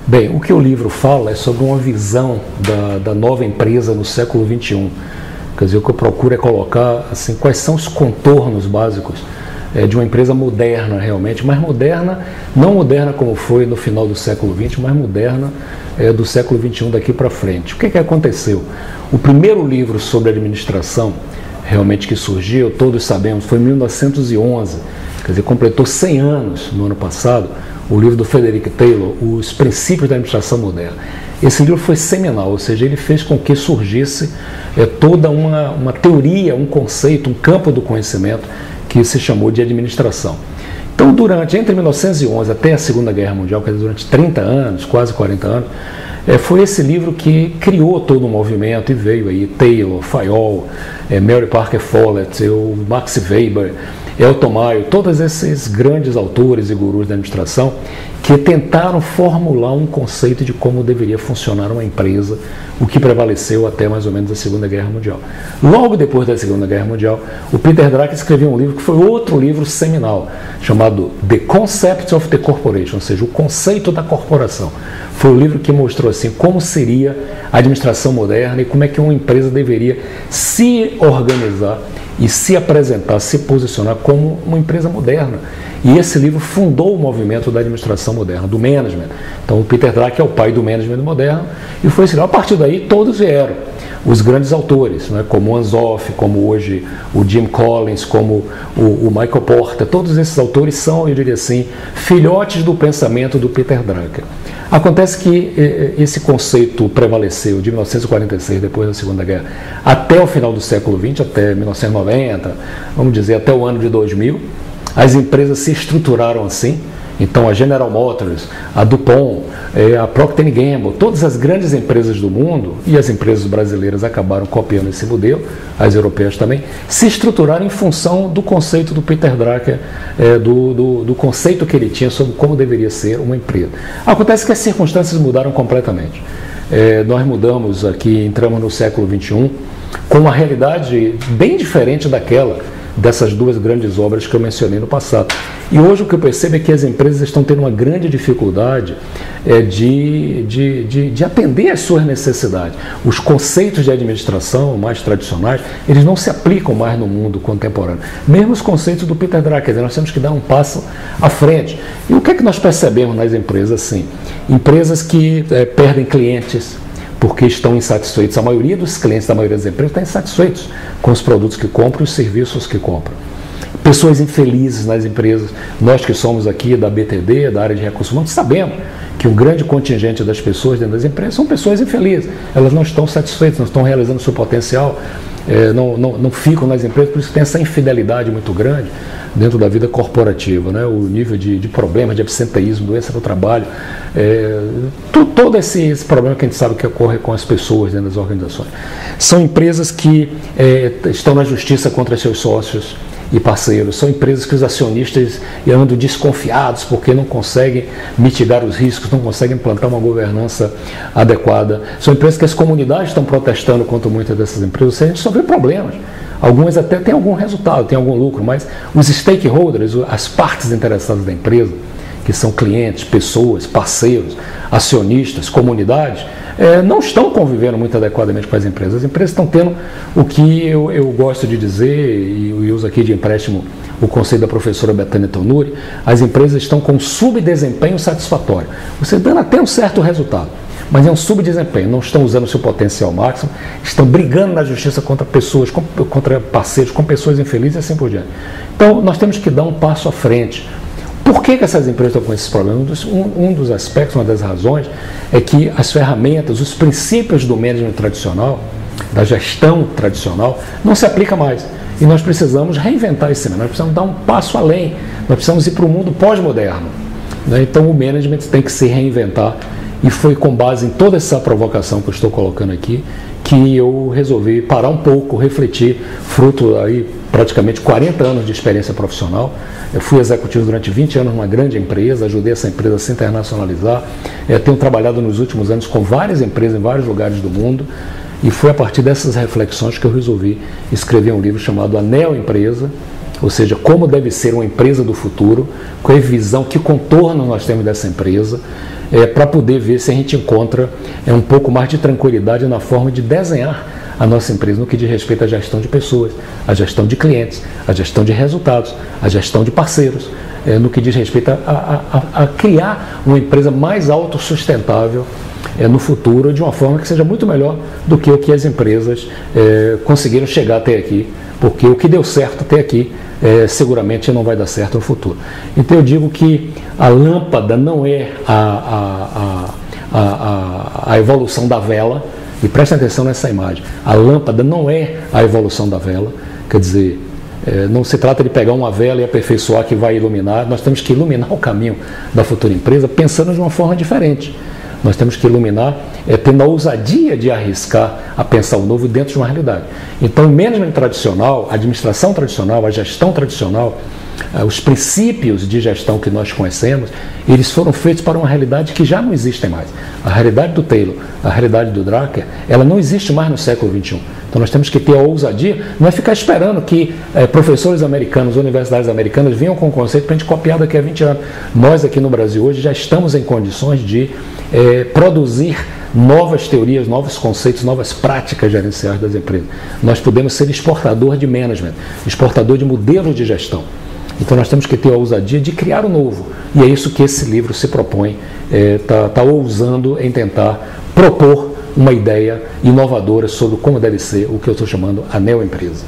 Bem, o que o livro fala é sobre uma visão da nova empresa no século XXI. Quer dizer, o que eu procuro é colocar assim, quais são os contornos básicos de uma empresa moderna realmente, mas moderna, não moderna como foi no final do século XX, mas moderna do século XXI daqui para frente. O que aconteceu? O primeiro livro sobre administração realmente que surgiu, todos sabemos, foi em 1911, quer dizer, completou 100 anos no ano passado, o livro do Frederick Taylor, Os Princípios da Administração Moderna. Esse livro foi seminal, ou seja, ele fez com que surgisse toda uma teoria, um conceito, um campo do conhecimento que se chamou de administração. Então, entre 1911 até a Segunda Guerra Mundial, quer dizer, durante 30 anos, quase 40 anos, foi esse livro que criou todo um movimento e veio aí Taylor, Fayol, Mary Parker Follett, o Max Weber, Elton Mayo, todos esses grandes autores e gurus da administração que tentaram formular um conceito de como deveria funcionar uma empresa, o que prevaleceu até mais ou menos a Segunda Guerra Mundial. Logo depois da Segunda Guerra Mundial, o Peter Drucker escreveu um livro que foi outro livro seminal, chamado The Concept of the Corporation, ou seja, o conceito da corporação. Foi o livro que mostrou assim como seria a administração moderna e como é que uma empresa deveria se organizar e se apresentar, se posicionar como uma empresa moderna. E esse livro fundou o movimento da administração moderna, do management. Então o Peter Drucker é o pai do management moderno e foi esse livro. A partir daí todos vieram, os grandes autores, né, como o Anzoff, como hoje o Jim Collins, como o Michael Porter, todos esses autores são, eu diria assim, filhotes do pensamento do Peter Drucker. Acontece que esse conceito prevaleceu de 1946, depois da Segunda Guerra, até o final do século XX, até 1990, vamos dizer, até o ano de 2000. As empresas se estruturaram assim. Então a General Motors, a DuPont, a Procter & Gamble, todas as grandes empresas do mundo, e as empresas brasileiras acabaram copiando esse modelo, as europeias também, se estruturaram em função do conceito do Peter Drucker, do conceito que ele tinha sobre como deveria ser uma empresa. Acontece que as circunstâncias mudaram completamente. Nós mudamos aqui, entramos no século XXI, com uma realidade bem diferente dessas duas grandes obras que eu mencionei no passado. E hoje o que eu percebo é que as empresas estão tendo uma grande dificuldade de atender às suas necessidades. Os conceitos de administração mais tradicionais, eles não se aplicam mais no mundo contemporâneo. Mesmo os conceitos do Peter Drucker, quer dizer, nós temos que dar um passo à frente. E o que é que nós percebemos nas empresas assim? Empresas que perdem clientes, porque estão insatisfeitos. A maioria dos clientes da maioria das empresas está insatisfeitos com os produtos que compram e os serviços que compram. Pessoas infelizes nas empresas. Nós que somos aqui da BTD, da área de recursos humanos, sabemos que um grande contingente das pessoas dentro das empresas são pessoas infelizes. Elas não estão satisfeitas, não estão realizando o seu potencial, não ficam nas empresas, por isso tem essa infidelidade muito grande dentro da vida corporativa, né? O nível de problemas, de absenteísmo, doença no trabalho, todo esse problema que a gente sabe que ocorre com as pessoas dentro das organizações. São empresas que estão na justiça contra seus sócios e parceiros, são empresas que os acionistas andam desconfiados porque não conseguem mitigar os riscos, não conseguem implantar uma governança adequada, são empresas que as comunidades estão protestando contra muitas dessas empresas, ou seja, a gente só vê problemas. Algumas até têm algum resultado, têm algum lucro, mas os stakeholders, as partes interessadas da empresa, que são clientes, pessoas, parceiros, acionistas, comunidades, não estão convivendo muito adequadamente com as empresas. As empresas estão tendo o que eu gosto de dizer, e eu uso aqui de empréstimo o conceito da professora Betânia Tonuri, as empresas estão com subdesempenho satisfatório. Você dando até um certo resultado, mas é um subdesempenho, não estão usando o seu potencial máximo, estão brigando na justiça contra pessoas, contra parceiros, com pessoas infelizes e assim por diante. Então, nós temos que dar um passo à frente. Por que essas empresas estão com esses problemas? Um dos aspectos, uma das razões, é que as ferramentas, os princípios do management tradicional, da gestão tradicional, não se aplica mais. E nós precisamos reinventar esse management, nós precisamos dar um passo além, nós precisamos ir para o mundo pós-moderno. Né? Então, o management tem que se reinventar. E foi com base em toda essa provocação que eu estou colocando aqui que eu resolvi parar um pouco, refletir, fruto aí praticamente 40 anos de experiência profissional. Eu fui executivo durante 20 anos numa grande empresa, ajudei essa empresa a se internacionalizar. Tenho trabalhado nos últimos anos com várias empresas em vários lugares do mundo e foi a partir dessas reflexões que eu resolvi escrever um livro chamado A Neo Empresa, ou seja, como deve ser uma empresa do futuro, qual é a visão, que contorno nós temos dessa empresa, para poder ver se a gente encontra um pouco mais de tranquilidade na forma de desenhar a nossa empresa no que diz respeito à gestão de pessoas, à gestão de clientes, à gestão de resultados, à gestão de parceiros, no que diz respeito a criar uma empresa mais autossustentável no futuro, de uma forma que seja muito melhor do que o que as empresas conseguiram chegar até aqui, porque o que deu certo até aqui seguramente não vai dar certo no futuro. Então eu digo que a lâmpada não é a evolução da vela, e presta atenção nessa imagem, a lâmpada não é a evolução da vela, quer dizer, não se trata de pegar uma vela e aperfeiçoar que vai iluminar, nós temos que iluminar o caminho da futura empresa pensando de uma forma diferente. Nós temos que iluminar tendo a ousadia de arriscar a pensar o novo dentro de uma realidade. Então, o management tradicional, a administração tradicional, a gestão tradicional, os princípios de gestão que nós conhecemos, eles foram feitos para uma realidade que já não existe mais. A realidade do Taylor, a realidade do Drucker, ela não existe mais no século XXI. Então nós temos que ter a ousadia, não é ficar esperando que professores americanos, universidades americanas venham com o conceito para a gente copiar daqui a 20 anos. Nós aqui no Brasil hoje já estamos em condições de produzir novas teorias, novos conceitos, novas práticas gerenciais das empresas. Nós podemos ser exportador de management, exportador de modelos de gestão. Então nós temos que ter a ousadia de criar o novo. E é isso que esse livro se propõe, tá ousando em tentar propor uma ideia inovadora sobre como deve ser o que eu estou chamando a neoempresa.